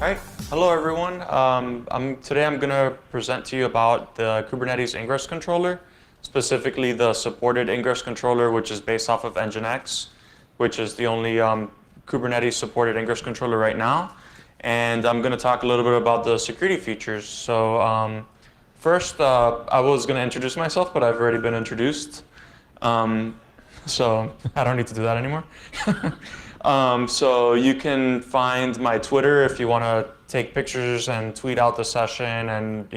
Alright, hello everyone. Today I'm going to present to you about the Kubernetes Ingress controller, specifically the supported Ingress controller, which is based off of Nginx, which is the only Kubernetes supported Ingress controller right now. And I'm going to talk a little bit about the security features. So first, I was going to introduce myself, but I've already been introduced. So I don't need to do that anymore. So you can find my Twitter if you want to take pictures and tweet out the session and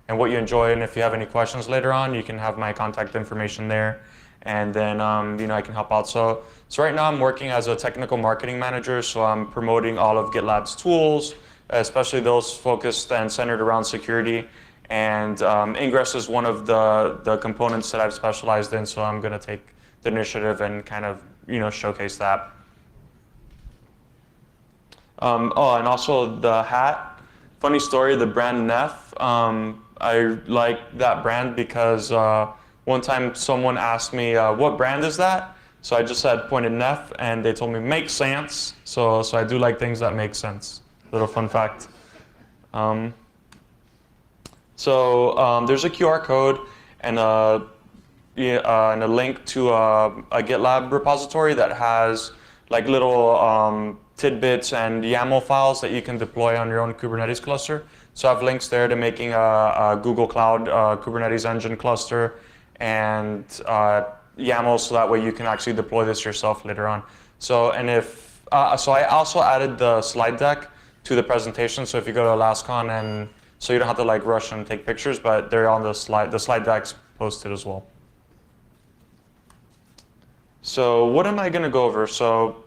what you enjoy, and if you have any questions later on, you can have my contact information there, and then I can help out. So right now I'm working as a technical marketing manager, so I'm promoting all of GitLab's tools, especially those focused and centered around security. And Ingress is one of the components that I've specialized in, so I'm going to take the initiative and kind of showcase that. And also the hat. Funny story, the brand Neff. I like that brand because one time someone asked me, what brand is that? So I just said pointed Neff, and they told me makes sense. So I do like things that make sense. Little fun fact. There's a QR code and a link to a GitLab repository that has like little tidbits and YAML files that you can deploy on your own Kubernetes cluster. So I have links there to making a Google Cloud Kubernetes engine cluster and YAML, so that way you can actually deploy this yourself later on. So I also added the slide deck to the presentation. So if you go to LASCON, and so you don't have to like rush and take pictures, but they're on the slide deck's posted as well. So what am I going to go over? So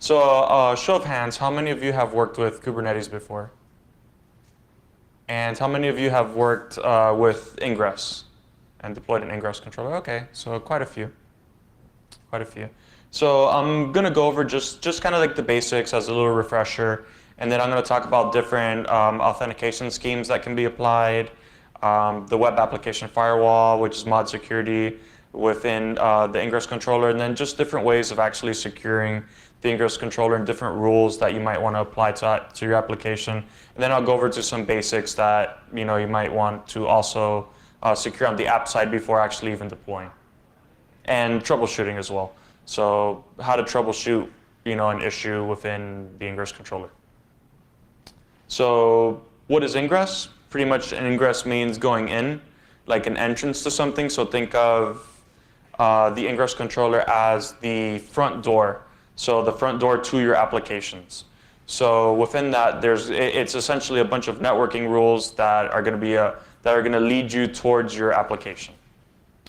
show of hands, how many of you have worked with Kubernetes before? And how many of you have worked with Ingress and deployed an Ingress controller? Okay, so quite a few. So I'm going to go over just kind of like the basics as a little refresher, and then I'm going to talk about different authentication schemes that can be applied, the web application firewall, which is mod security within the Ingress controller, and then just different ways of actually securing the Ingress controller and different rules that you might want to apply to your application. And then I'll go over to some basics that you might want to also secure on the app side before actually even deploying. And troubleshooting as well. So how to troubleshoot an issue within the Ingress controller. So what is Ingress? Pretty much an Ingress means going in, like an entrance to something. So think of the Ingress controller as the front door. So the front door to your applications. So within that, it's essentially a bunch of networking rules that are going to lead you towards your application.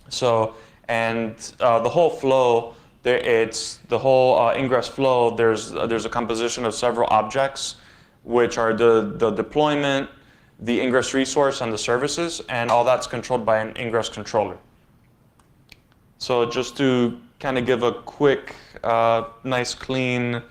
So the whole flow, the whole Ingress flow. There's a composition of several objects, which are the deployment, the Ingress resource, and the services, and all that's controlled by an Ingress controller. So just to kind of give a quick, nice, clean,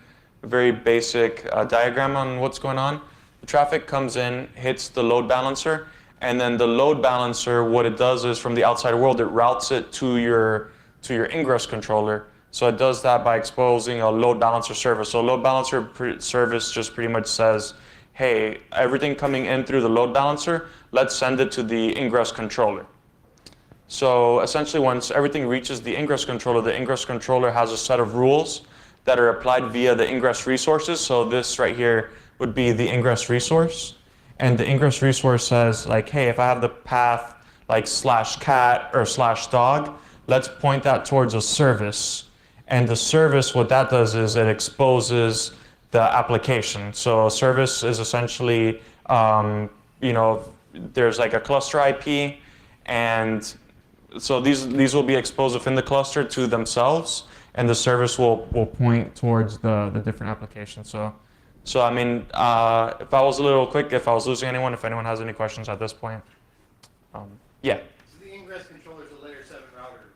very basic diagram on what's going on. The traffic comes in, hits the load balancer, and then the load balancer, what it does is from the outside world, it routes it to your Ingress controller. So it does that by exposing a load balancer service. So load balancer service just pretty much says, hey, everything coming in through the load balancer, let's send it to the Ingress controller. So essentially, once everything reaches the Ingress controller has a set of rules that are applied via the Ingress resources. So this right here would be the Ingress resource. And the Ingress resource says, like, hey, if I have the path like /cat or /dog, let's point that towards a service. And the service, what that does is it exposes the application. So a service is essentially, there's like a cluster IP, and so these will be exposed within the cluster to themselves, and the service will point towards the different applications. So So I mean, if I was a little quick, if I was losing anyone, if anyone has any questions at this point, yeah. So the Ingress controller is a layer 7 router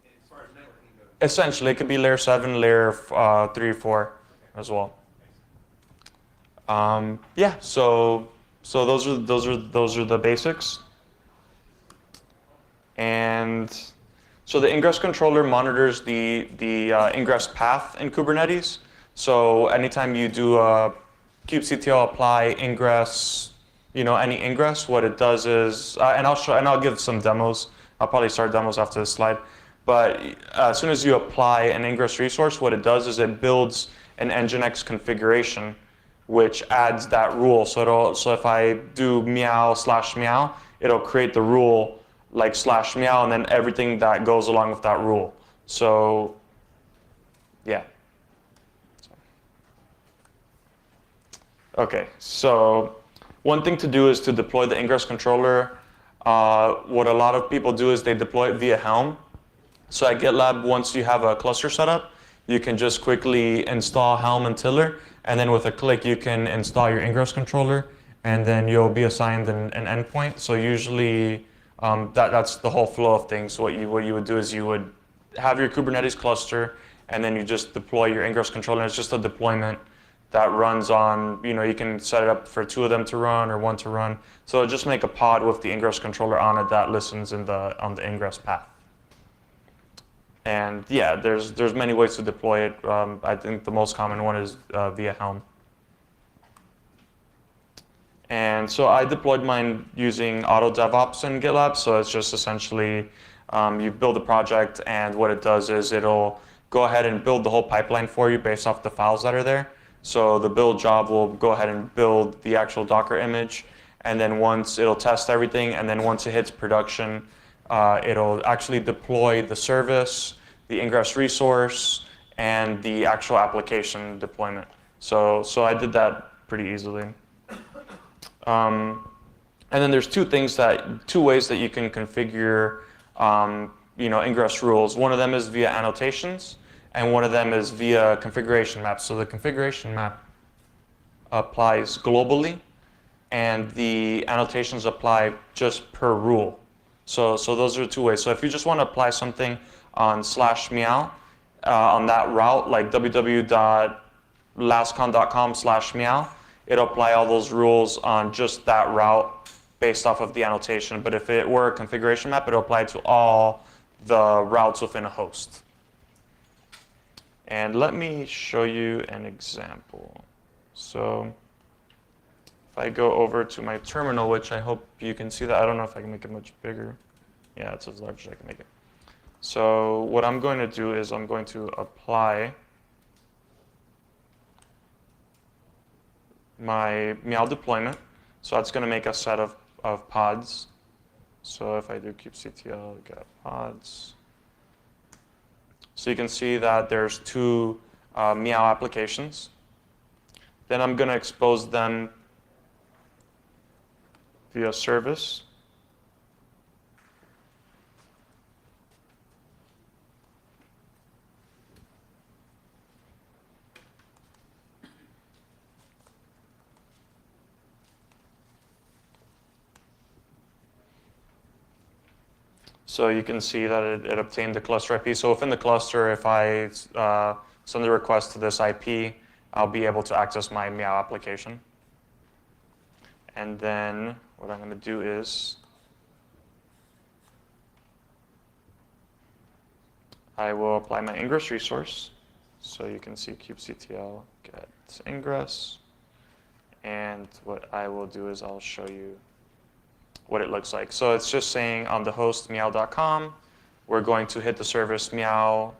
as far as networking goes? Essentially, it could be layer 7, layer 3, 4 as well. Yeah. So those are the basics. And so the Ingress controller monitors the ingress path in Kubernetes. So anytime you do a kubectl apply ingress, any ingress, what it does is, and I'll give some demos. I'll probably start demos after this slide. But as soon as you apply an ingress resource, what it does is it builds an Nginx configuration, which adds that rule. So if I do meow/meow, it'll create the rule like /meow, and then everything that goes along with that rule. So, yeah. Okay, so one thing to do is to deploy the Ingress controller. What a lot of people do is they deploy it via Helm. So at GitLab, once you have a cluster set up, you can just quickly install Helm and Tiller, and then with a click, you can install your Ingress controller, and then you'll be assigned an endpoint. So usually, that's the whole flow of things. So what you would do is you would have your Kubernetes cluster, and then you just deploy your Ingress controller. It's just a deployment that runs on, you can set it up for 2 of them to run or 1 to run. So just make a pod with the Ingress controller on it that listens on the Ingress path. And yeah, there's many ways to deploy it. I think the most common one is via Helm. And so I deployed mine using Auto DevOps in GitLab. So it's just essentially you build a project, and what it does is it'll go ahead and build the whole pipeline for you based off the files that are there. So the build job will go ahead and build the actual Docker image, and then once it'll test everything, and then once it hits production, it'll actually deploy the service, the Ingress resource, and the actual application deployment. So I did that pretty easily. And then there's two ways that you can configure, Ingress rules. One of them is via annotations, and one of them is via configuration maps. So the configuration map applies globally, and the annotations apply just per rule. So those are 2 ways. So if you just want to apply something on /meow on that route, like www.lascon.com/meow, it'll apply all those rules on just that route based off of the annotation. But if it were a configuration map, it'll apply to all the routes within a host. And let me show you an example. So if I go over to my terminal, which I hope you can see that. I don't know if I can make it much bigger. Yeah, it's as large as I can make it. So what I'm going to do is I'm going to apply my meow deployment. So that's going to make a set of pods. So if I do kubectl get pods, so you can see that there's 2 meow applications. Then I'm going to expose them via service. So you can see that it obtained the cluster IP. So within the cluster, if I send a request to this IP, I'll be able to access my meow application. And then what I'm going to do is I will apply my Ingress resource. So you can see kubectl get Ingress. And what I will do is I'll show you what it looks like. So it's just saying on the host meow.com, we're going to hit the service meow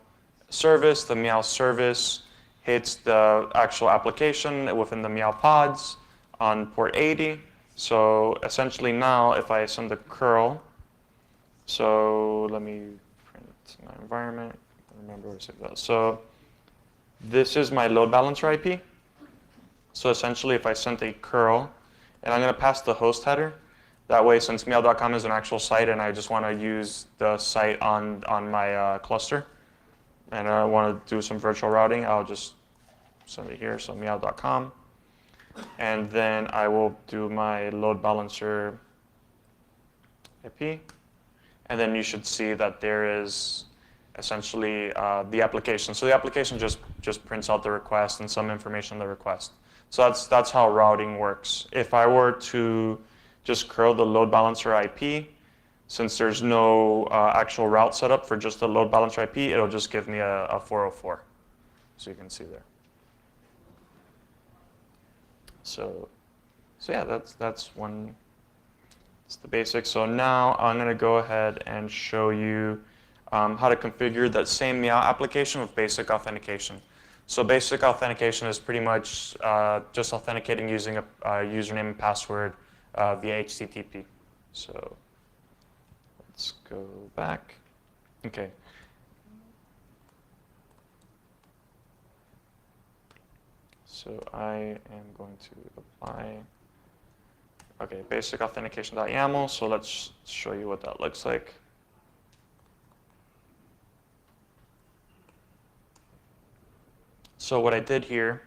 service. The meow service hits the actual application within the meow pods on port 80. So essentially now if I send the curl, so let me print my environment, remember where to save that. So this is my load balancer IP. So essentially if I sent a curl, and I'm going to pass the host header. That way, since meow.com is an actual site and I just want to use the site on my cluster, and I want to do some virtual routing, I'll just send it here, so meow.com. And then I will do my load balancer IP. And then you should see that there is essentially the application. So the application just prints out the request and some information on the request. So that's how routing works. If I were to just curl the load balancer IP, since there's no actual route set up for just the load balancer IP, it'll just give me a 404. So you can see there. So yeah, that's one. It's the basics. So now I'm going to go ahead and show you how to configure that same Meow application with basic authentication. So basic authentication is pretty much just authenticating using a username and password via HTTP. So let's go back. Okay. So I am going to apply. Okay, basic authentication.yaml. So let's show you what that looks like. So what I did here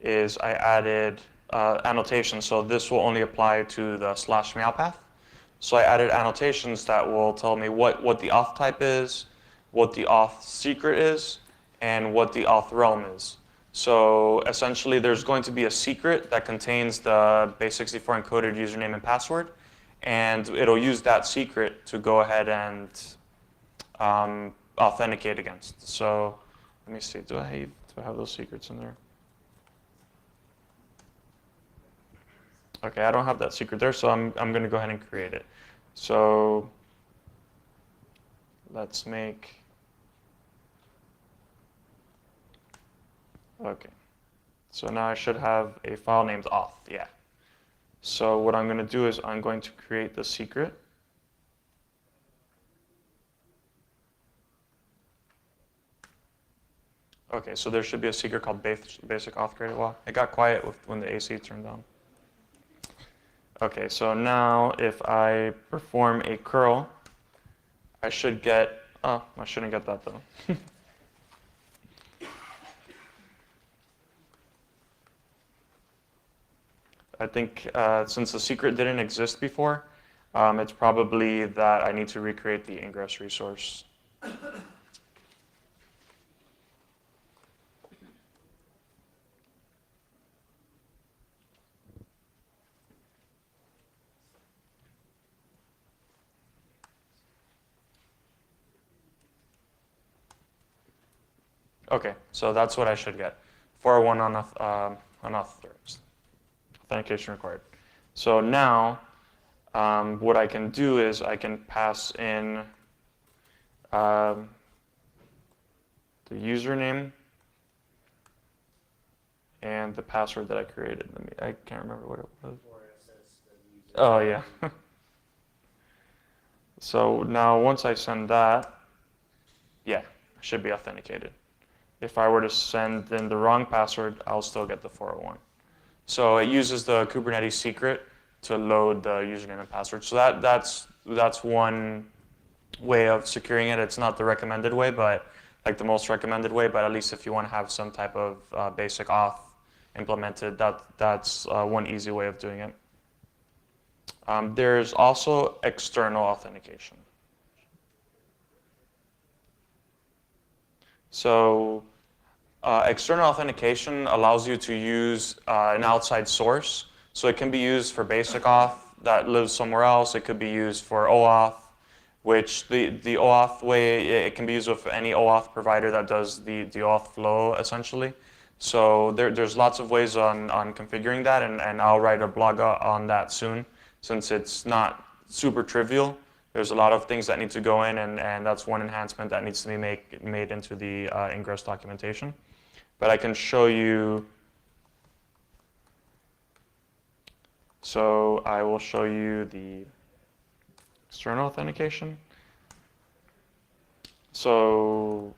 is I added annotations. So this will only apply to the /meow path. So I added annotations that will tell me what the auth type is, what the auth secret is, and what the auth realm is. So essentially, there's going to be a secret that contains the base64 encoded username and password, and it'll use that secret to go ahead and authenticate against. So let me see, do I have those secrets in there? Okay, I don't have that secret there, so I'm going to go ahead and create it. So let's make. Okay, so now I should have a file named auth, yeah. So what I'm going to do is I'm going to create the secret. Okay, so there should be a secret called basic auth created. Wow, it got quiet when the AC turned on. Okay, so now if I perform a curl, I should get, oh, I shouldn't get that though. I think since the secret didn't exist before, it's probably that I need to recreate the Ingress resource. Okay, so that's what I should get. 401 unauthorized. Authentication required. So now, what I can do is I can pass in the username and the password that I created. I can't remember what it was. Oh, yeah. So now once I send that, yeah, I should be authenticated. If I were to send in the wrong password, I'll still get the 401. So it uses the Kubernetes secret to load the username and password. So that's one way of securing it. It's not the recommended way, but like the most recommended way. But at least if you want to have some type of basic auth implemented, that's one easy way of doing it. There's also external authentication. So external authentication allows you to use an outside source. So it can be used for basic auth that lives somewhere else. It could be used for OAuth, which the OAuth way, it can be used with any OAuth provider that does the OAuth flow, essentially. So there's lots of ways on configuring that, and I'll write a blog on that soon, since it's not super trivial. There's a lot of things that need to go in, and that's one enhancement that needs to be made into the Ingress documentation. But I can show you. So I will show you the external authentication. So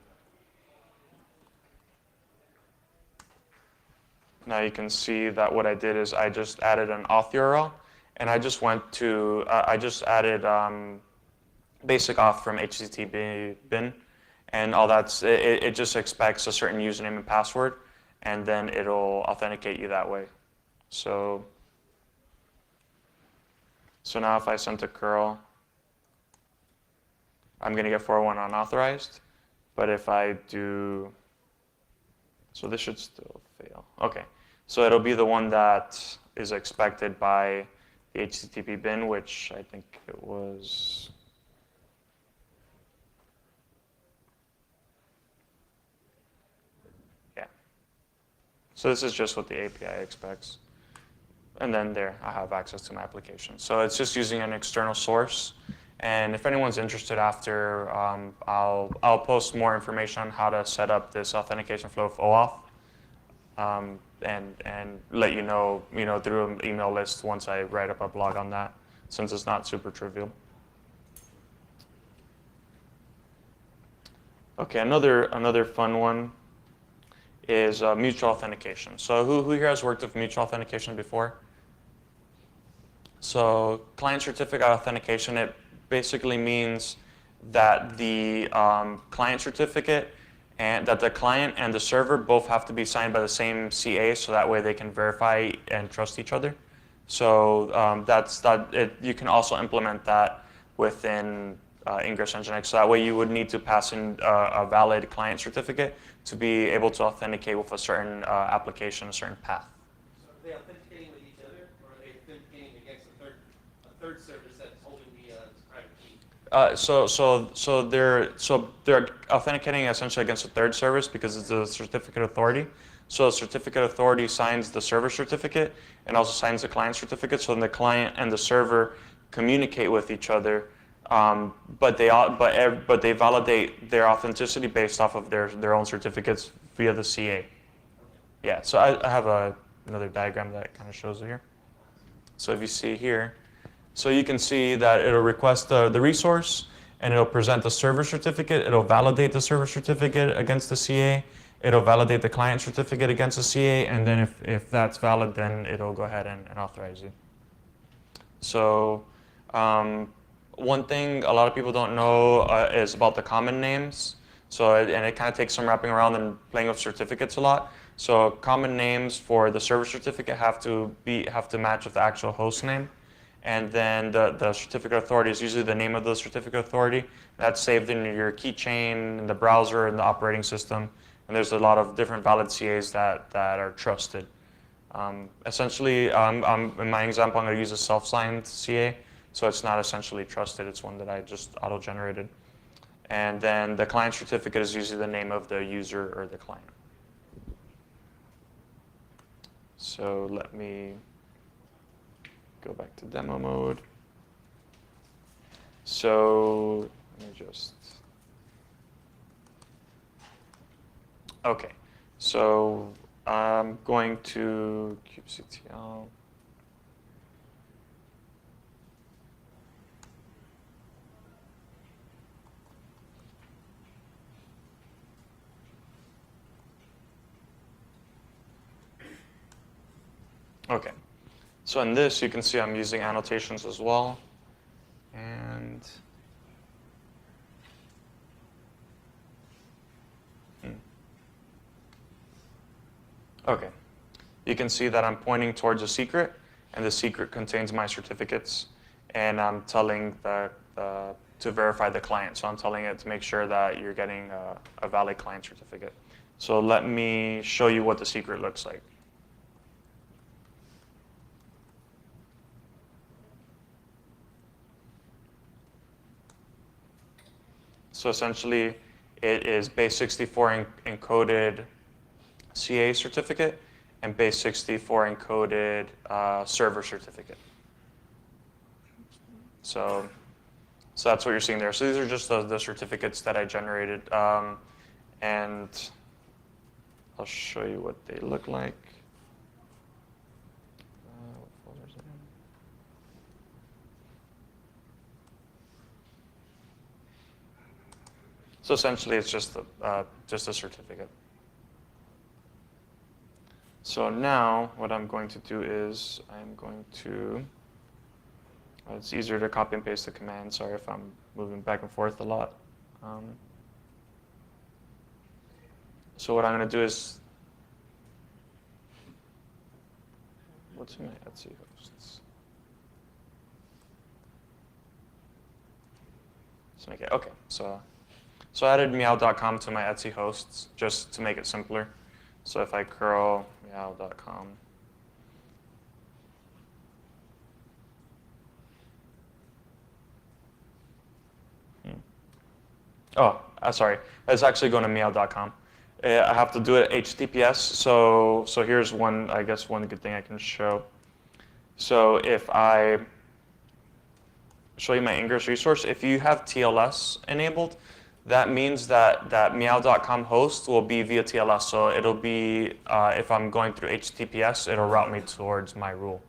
now you can see that what I did is I just added an auth URL, and I just went to, I just added basic auth from HTTP bin, and all that's, it just expects a certain username and password, and then it'll authenticate you that way. So now if I send to curl, I'm going to get 401 unauthorized. But if I do, so this should still fail. Okay, so it'll be the one that is expected by the HTTP bin, which I think it was. Yeah. So this is just what the API expects. And then there, I have access to my application. So it's just using an external source. And if anyone's interested after, I'll post more information on how to set up this authentication flow of OAuth, and let you know through an email list once I write up a blog on that, since it's not super trivial. Okay, another fun one is mutual authentication. So who here has worked with mutual authentication before? So client certificate authentication, it basically means that the client certificate and that the client and the server both have to be signed by the same CA, so that way they can verify and trust each other. So you can also implement that within Ingress Nginx. So that way you would need to pass in a valid client certificate to be able to authenticate with a certain application, a certain path. So are they authenticating with each other, or are they authenticating against a third service that's holding the private key? So they're authenticating essentially against a third service because it's a certificate authority. So a certificate authority signs the server certificate and also signs the client certificate. So then the client and the server communicate with each other, but they validate their authenticity based off of their own certificates via the CA. Yeah. So I have another diagram that kind of shows it here. So if you see here. So you can see that it'll request the resource, and it'll present the server certificate. It'll validate the server certificate against the CA. It'll validate the client certificate against the CA, and then if that's valid, then it'll go ahead and authorize you. So one thing a lot of people don't know is about the common names. So and it kind of takes some wrapping around and playing with certificates a lot. So common names for the server certificate have to match with the actual host name. And then the certificate authority is usually the name of the certificate authority. That's saved in your keychain, in the browser, in the operating system. And there's a lot of different valid CAs that are trusted. Essentially, in my example, I'm going to use a self-signed CA. So it's not essentially trusted. It's one that I just auto-generated. And then the client certificate is usually the name of the user or the client. So let me go back to demo mode. So let me just, okay. So I'm going to kubectl. Okay. So in this, you can see I'm using annotations as well. And okay, you can see that I'm pointing towards a secret, and the secret contains my certificates, and I'm telling to verify the client. So I'm telling it to make sure that you're getting a valid client certificate. So let me show you what the secret looks like. So essentially, it is base 64 encoded CA certificate and base 64 encoded server certificate. So that's what you're seeing there. So these are just the certificates that I generated, and I'll show you what they look like. What folder's it in? So essentially, it's just a certificate. So now, what I'm going to do is I'm going to. It's easier to copy and paste the command. Sorry if I'm moving back and forth a lot. So what I'm going to do is. what's in my Etsy hosts? Let's make it, okay, so I added meow.com to my Etsy hosts just to make it simpler. So if I curl meow.com, oh, sorry, it's actually going to meow.com. I have to do it HTTPS, so here's one, I guess one good thing I can show. So if I show you my Ingress resource, if you have TLS enabled, that means that meow.com host will be via TLS. So it'll be, if I'm going through HTTPS, it'll route me towards my rule.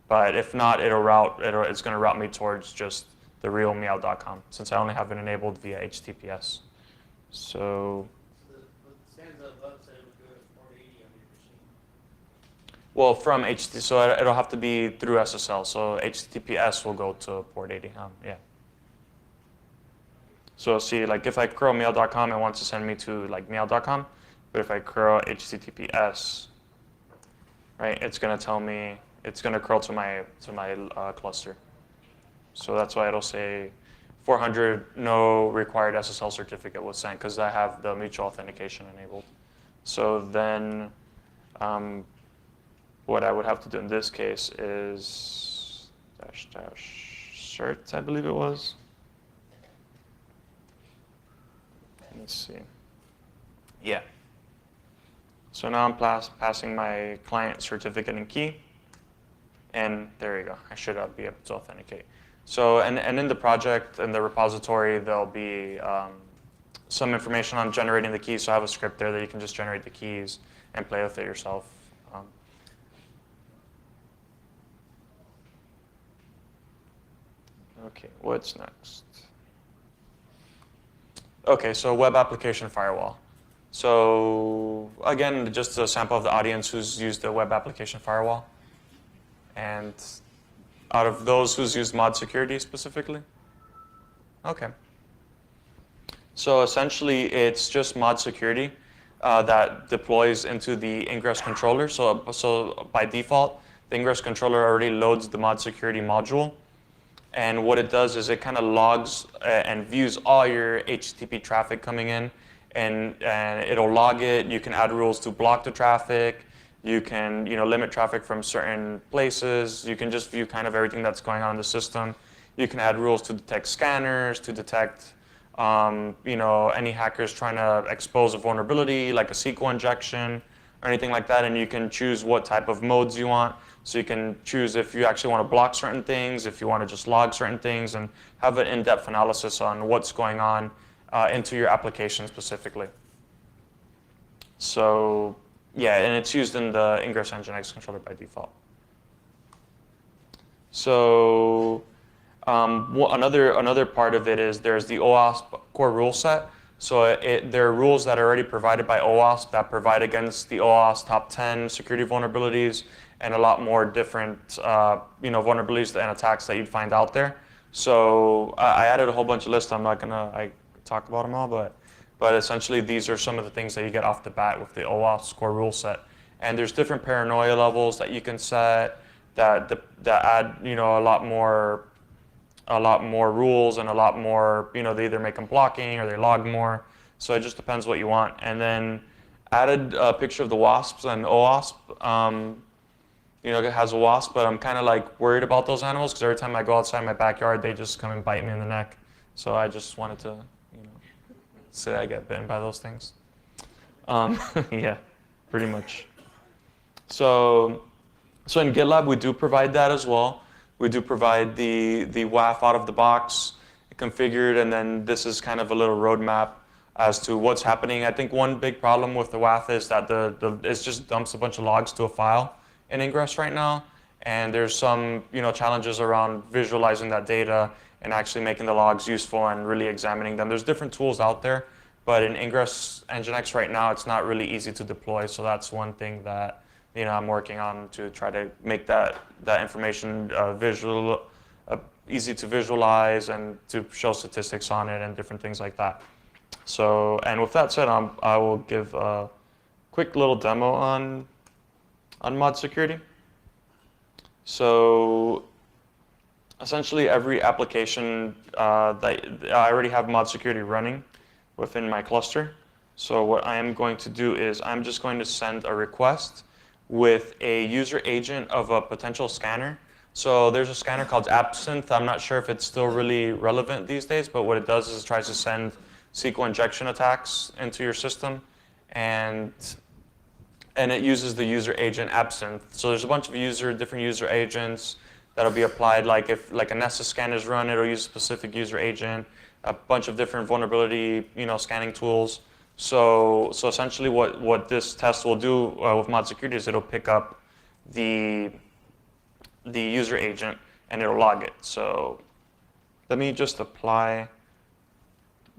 But if not, it's going to route me towards just the real meow.com, since I only have it enabled via HTTPS. So the stanza above said it would go to 480 on your machine. well, from HTTP, so it'll have to be through SSL. So HTTPS will go to port 80. Yeah. So see, like if I curl mail.com, it wants to send me to like mail.com. But if I curl HTTPS, right, it's gonna tell me, it's gonna curl to my cluster. So that's why it'll say 400 no required SSL certificate was sent, because I have the mutual authentication enabled. So then what I would have to do in this case is --cert, I believe it was. Let's see. Yeah. So now I'm passing my client certificate and key. And there you go. I should be able to authenticate. So, and in the project, in the repository, there'll be some information on generating the keys. So I have a script there that you can just generate the keys and play with it yourself. Okay, what's next? Okay, so web application firewall. So again, just a sample of the audience who's used the web application firewall. And out of those who's used mod security specifically? Okay. So essentially, it's just mod security that deploys into the Ingress controller. So by default, the Ingress controller already loads the mod security module. And what it does is it kind of logs and views all your HTTP traffic coming in, and it'll log it. You can add rules to block the traffic. You can limit traffic from certain places. You can just view kind of everything that's going on in the system. You can add rules to detect scanners, to detect any hackers trying to expose a vulnerability, like a SQL injection or anything like that. And you can choose what type of modes you want. So you can choose if you actually want to block certain things, if you want to just log certain things, and have an in-depth analysis on what's going on into your application specifically. So yeah, and it's used in the Ingress Nginx controller by default. So another part of it is there's the OWASP core rule set. So there are rules that are already provided by OWASP that provide against the OWASP top 10 security vulnerabilities and a lot more different vulnerabilities and attacks that you'd find out there. So I added a whole bunch of lists. I'm not gonna talk about them all, but essentially these are some of the things that you get off the bat with the OWASP core rule set. And there's different paranoia levels that you can set that add a lot more rules and a lot more, they either make them blocking or they log more. So it just depends what you want. And then added a picture of the wasps and OWASP. It has a wasp, but I'm kind of like worried about those animals because every time I go outside my backyard, they just come and bite me in the neck. So I just wanted to, say I get bitten by those things. Yeah, pretty much. So in GitLab, we do provide that as well. We do provide the WAF out of the box configured, and then this is kind of a little roadmap as to what's happening. I think one big problem with the WAF is that it just dumps a bunch of logs to a file in Ingress right now, and there's some challenges around visualizing that data and actually making the logs useful and really examining them. There's different tools out there, but in Ingress Nginx right now, it's not really easy to deploy. So that's one thing that I'm working on to try to make that information easy to visualize and to show statistics on it and different things like that. So, and with that said, I will give a quick little demo on mod security. So essentially every application that I already have mod security running within my cluster. So what I am going to do is I'm just going to send a request with a user agent of a potential scanner. So there's a scanner called Absinthe. I'm not sure if it's still really relevant these days, but what it does is it tries to send SQL injection attacks into your system, and it uses the user agent Absinthe. So there's a bunch of different user agents that'll be applied. Like if like a Nessus scan is run, it'll use a specific user agent. A bunch of different vulnerability, scanning tools. So essentially, what this test will do with mod security is it'll pick up the user agent and it'll log it. So let me just apply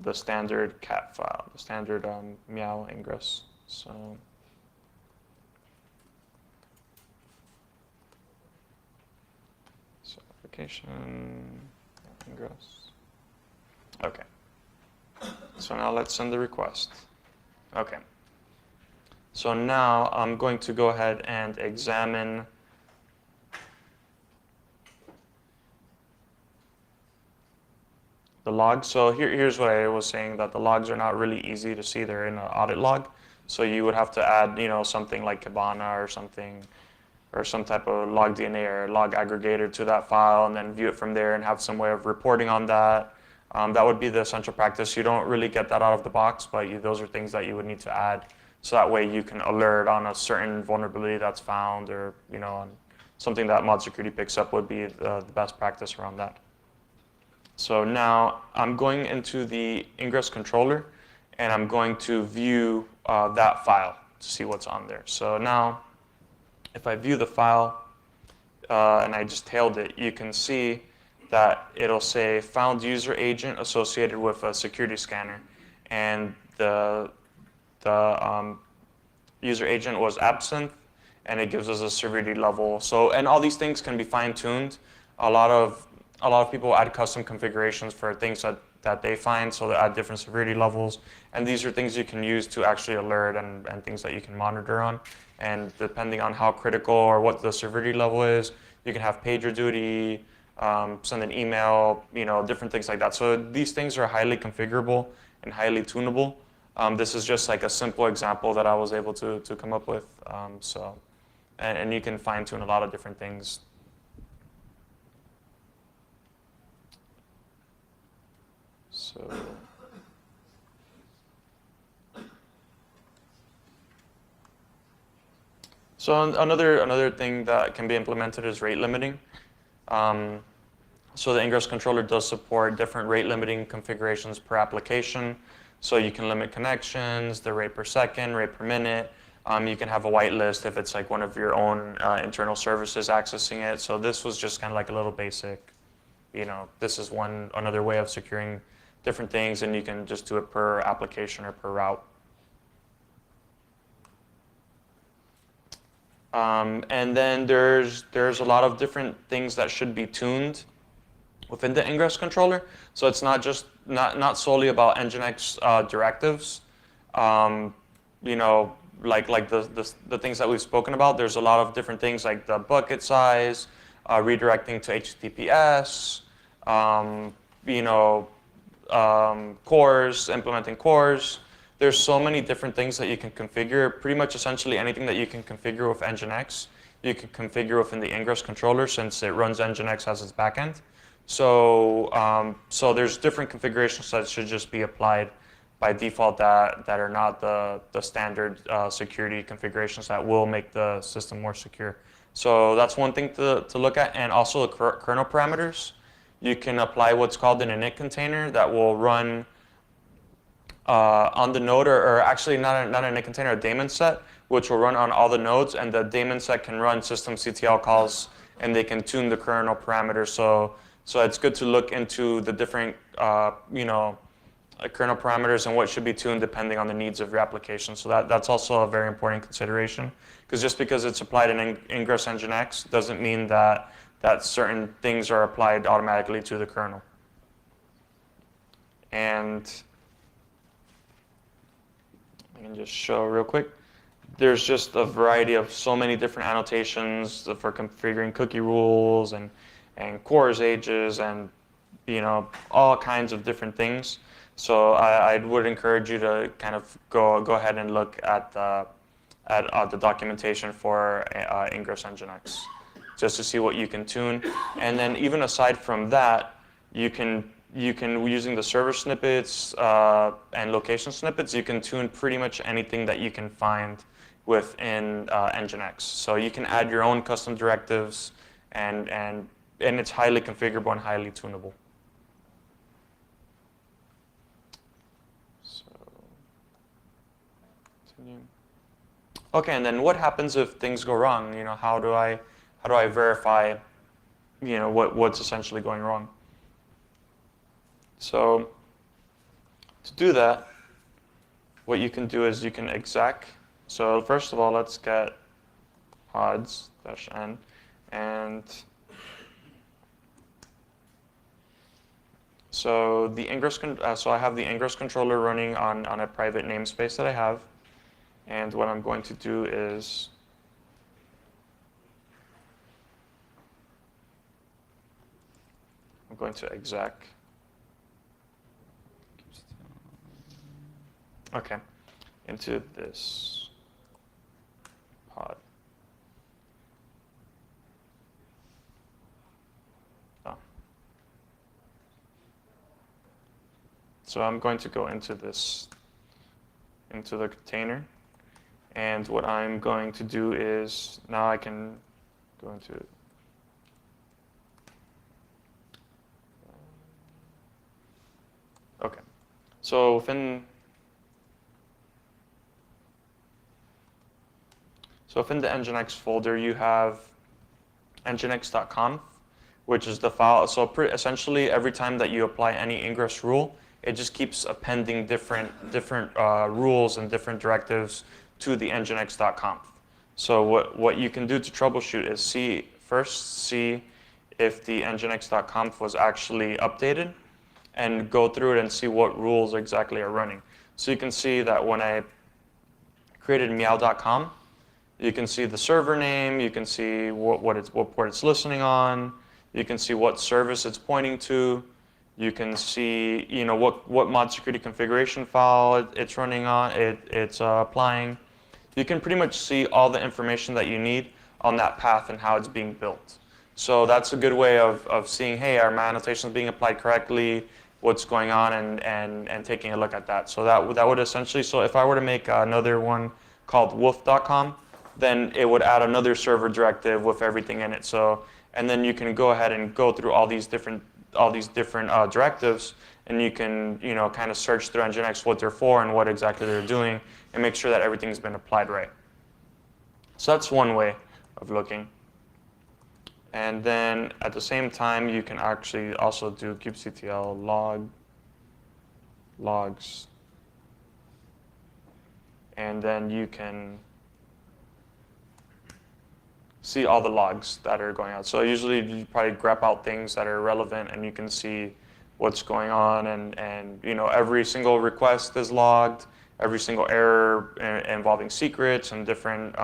the standard cat file, the standard meow ingress. So application ingress. Okay. So now let's send the request. Okay. So now I'm going to go ahead and examine the logs. So here's what I was saying, that the logs are not really easy to see. They're in an audit log. So you would have to add, something like Kibana or something, or some type of log DNA or log aggregator to that file, and then view it from there and have some way of reporting on that. That would be the essential practice. You don't really get that out of the box, but those are things that you would need to add. So that way you can alert on a certain vulnerability that's found, or on something that mod security picks up would be the best practice around that. So now I'm going into the Ingress controller, and I'm going to view that file to see what's on there. So now, if I view the file and I just tailed it, you can see that it'll say found user agent associated with a security scanner, and the user agent was Absinthe, and it gives us a severity level. So, and all these things can be fine-tuned. A lot of people add custom configurations for things that they find, so they add different severity levels. And these are things you can use to actually alert and things that you can monitor on. And depending on how critical or what the severity level is, you can have pager duty, send an email, different things like that. So these things are highly configurable and highly tunable. This is just like a simple example that I was able to come up with. And you can fine tune a lot of different things. So another thing that can be implemented is rate limiting. So the Ingress controller does support different rate limiting configurations per application. So you can limit connections, the rate per second, rate per minute. You can have a whitelist if it's like one of your own internal services accessing it. So this was just kind of like a little basic, this is another way of securing different things, and you can just do it per application or per route. And then there's a lot of different things that should be tuned within the Ingress controller. So it's not just not solely about Nginx directives. Like the things that we've spoken about. There's a lot of different things like the bucket size, redirecting to HTTPS, cores, implementing cores. There's so many different things that you can configure. Pretty much essentially anything that you can configure with Nginx, you can configure within the Ingress controller, since it runs Nginx as its backend. So there's different configurations that should just be applied by default that are not the standard security configurations that will make the system more secure. So that's one thing to look at. And also the kernel parameters. You can apply what's called an init container that will run on the node, or actually not an init container, a daemon set, which will run on all the nodes, and the daemon set can run systemctl calls, and they can tune the kernel parameters. So it's good to look into the different kernel parameters and what should be tuned depending on the needs of your application. So that's also a very important consideration, because just because it's applied in Ingress Nginx doesn't mean that certain things are applied automatically to the kernel. And I can just show real quick. there's just a variety of so many different annotations for configuring cookie rules and CORS ages and all kinds of different things. So I would encourage you to kind of go ahead and look at the documentation for Ingress Nginx, just to see what you can tune. And then even aside from that, you can using the server snippets and location snippets, you can tune pretty much anything that you can find within Nginx. So you can add your own custom directives, and it's highly configurable and highly tunable. So continue. Okay, and then what happens if things go wrong? How do I verify what's essentially going wrong? So to do that, what you can do is you can exec. So first of all, let's get pods-n, and so the Ingress. So I have the Ingress controller running on a private namespace that I have, and what I'm going to do is I'm going to exec. Okay, into this pod. Oh. So I'm going to go into the container, and what I'm going to do is now I can go into okay. So within the Nginx folder, you have nginx.conf, which is the file. So essentially, every time that you apply any Ingress rule, it just keeps appending different rules and different directives to the nginx.conf. So what you can do to troubleshoot is first see if the nginx.conf was actually updated, and go through it and see what rules exactly are running. So you can see that when I created meow.com, you can see the server name, you can see what port it's listening on, you can see what service it's pointing to, you can see what mod security configuration file it's running on, it's applying. You can pretty much see all the information that you need on that path and how it's being built. So that's a good way of seeing, hey, are my annotations being applied correctly, what's going on, and taking a look at that. So that would essentially, so if I were to make another one called wolf.com, then it would add another server directive with everything in it. So, and then you can go ahead and go through all these different directives, and you can kind of search through Nginx what they're for and what exactly they're doing, and make sure that everything's been applied right. So that's one way of looking. And then at the same time, you can actually also do kubectl logs, and then you can see all the logs that are going out. So usually you probably grep out things that are relevant, and you can see what's going on, and every single request is logged, every single error involving secrets and different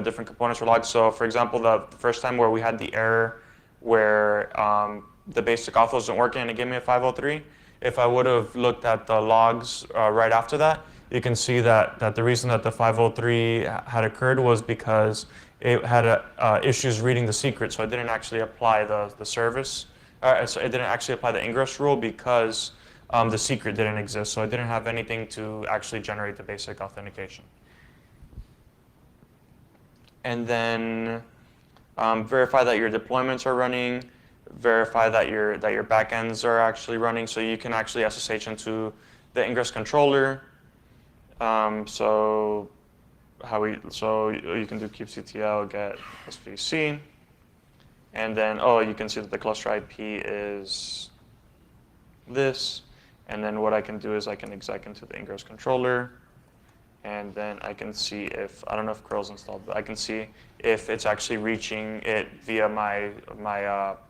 different components are logged. So for example, the first time where we had the error where the basic auth wasn't working and it gave me a 503, if I would have looked at the logs right after that, you can see that the reason that the 503 had occurred was because it had issues reading the secret, so it didn't actually apply the service. So it didn't actually apply the Ingress rule because the secret didn't exist, so it didn't have anything to actually generate the basic authentication. And then verify that your deployments are running, verify that your backends are actually running, so you can actually SSH into the Ingress controller. So you can do kubectl get svc, and then you can see that the cluster IP is this, and then what I can do is I can exec into the Ingress controller, and then I can see if, I don't know if curl's installed, but I can see if it's actually reaching it via my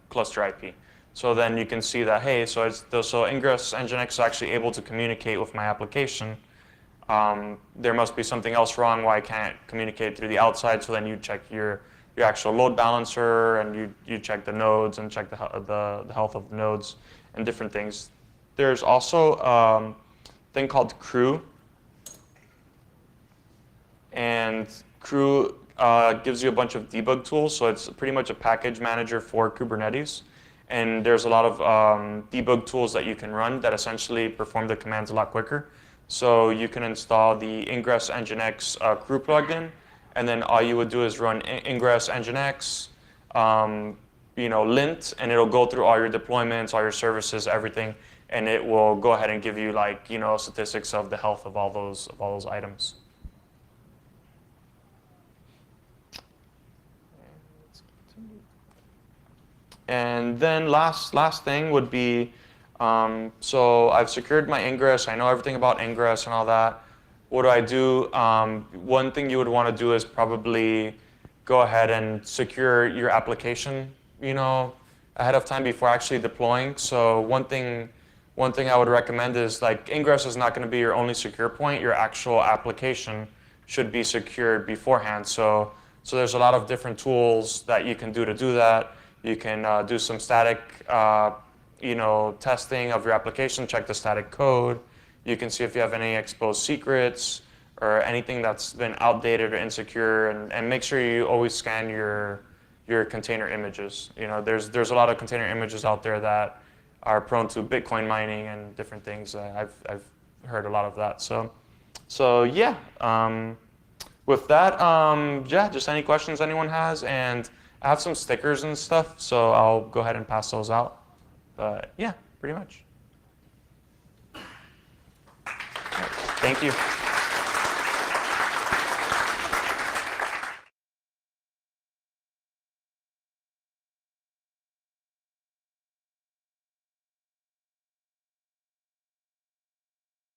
cluster IP. So then you can see that, hey, so Ingress Nginx is actually able to communicate with my application there must be something else wrong why I can't communicate through the outside. So then you check your actual load balancer, and you check the nodes and check the health of the nodes and different things. There's also a thing called crew, and crew gives you a bunch of debug tools. So it's pretty much a package manager for Kubernetes. And there's a lot of debug tools that you can run that essentially perform the commands a lot quicker. So you can install the Ingress Nginx crew plugin, and then all you would do is run Ingress Nginx, lint, and it'll go through all your deployments, all your services, everything, and it will go ahead and give you statistics of the health of all those items. And then last thing would be, so I've secured my Ingress. I know everything about Ingress and all that. What do I do? One thing you would want to do is probably go ahead and secure your application, ahead of time before actually deploying. So one thing I would recommend is Ingress is not going to be your only secure point. Your actual application should be secured beforehand. So there's a lot of different tools that you can do to do that. You can do some static, testing of your application, check the static code. You can see if you have any exposed secrets or anything that's been outdated or insecure, and make sure you always scan your container images. There's a lot of container images out there that are prone to Bitcoin mining and different things. I've heard a lot of that. So yeah. With that, just any questions anyone has, and I have some stickers and stuff, so I'll go ahead and pass those out. But yeah, pretty much. Thank you.